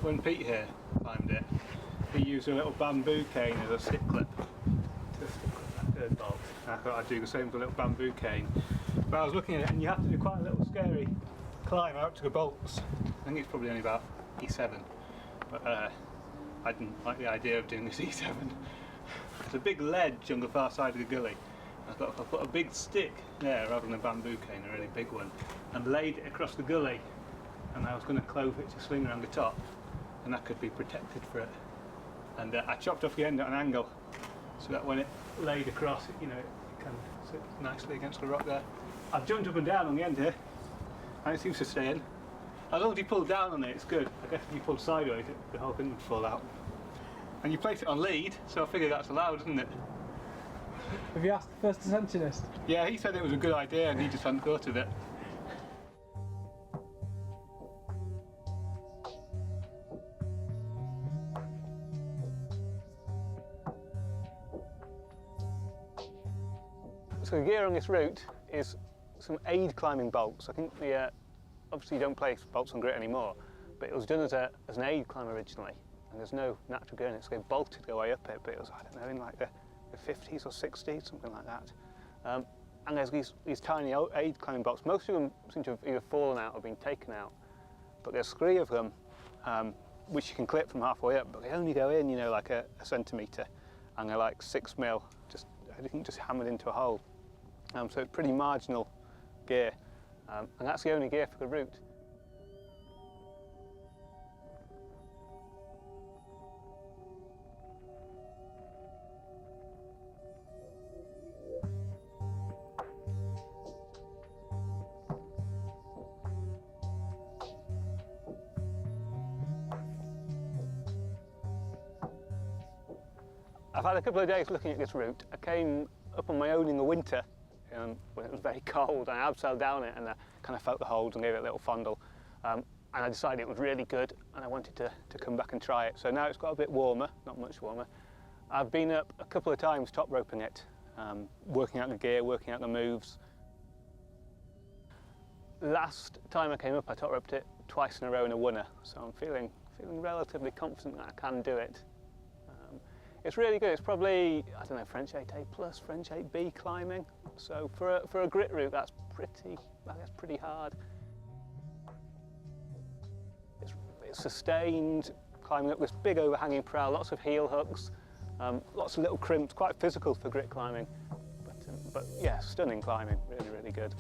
when Pete here climbed it, he used a little bamboo cane as a stick clip to stick that third bolt. And I thought I'd do the same with a little bamboo cane. But I was looking at it, and you have to do quite a little scary climb out to the bolts. I think it's probably only about E7, but I didn't like the idea of doing this E7. There's a big ledge on the far side of the gully. I thought if I put a big stick there rather than a bamboo cane, a really big one, and laid it across the gully, and I was going to clove it to swing around the top, and that could be protected for it. And I chopped off the end at an angle, so that when it laid across, it can sit nicely against the rock there. I've jumped up and down on the end here, and it seems to stay in. As long as you pull down on it, it's good. I guess if you pull sideways, the whole thing would fall out. And you place it on lead, so I figure that's allowed, isn't it? Have you asked the first ascensionist? Yeah, he said it was a good idea, and he just hadn't thought of it. So the gear on this route is some aid climbing bolts. I think obviously you don't place bolts on grit anymore, but it was done as an aid climb originally, and there's no natural gear in it, so they bolted the way up it, but it was, I don't know, in like the 50s or 60s, something like that. And there's these tiny aid climbing bolts. Most of them seem to have either fallen out or been taken out, but there's 3 of them which you can clip from halfway up, but they only go in, like a centimetre, and they're like 6mm, everything just hammered into a hole. So it's pretty marginal gear, and that's the only gear for the route. I've had a couple of days looking at this route. I came up on my own in the winter when it was very cold, and I abseiled down it, and I kind of felt the holds and gave it a little fondle. And I decided it was really good, and I wanted to come back and try it. So now it's got a bit warmer, not much warmer. I've been up a couple of times top roping it, working out the gear, working out the moves. Last time I came up, I top roped it twice in a row and I won her, so I'm feeling relatively confident that I can do it. It's really good. It's probably, I don't know, French 8A plus, French 8B climbing. So for a grit route, that's pretty hard. It's sustained, climbing up this big overhanging prow, lots of heel hooks, lots of little crimps, quite physical for grit climbing. But yeah, stunning climbing, really, really good.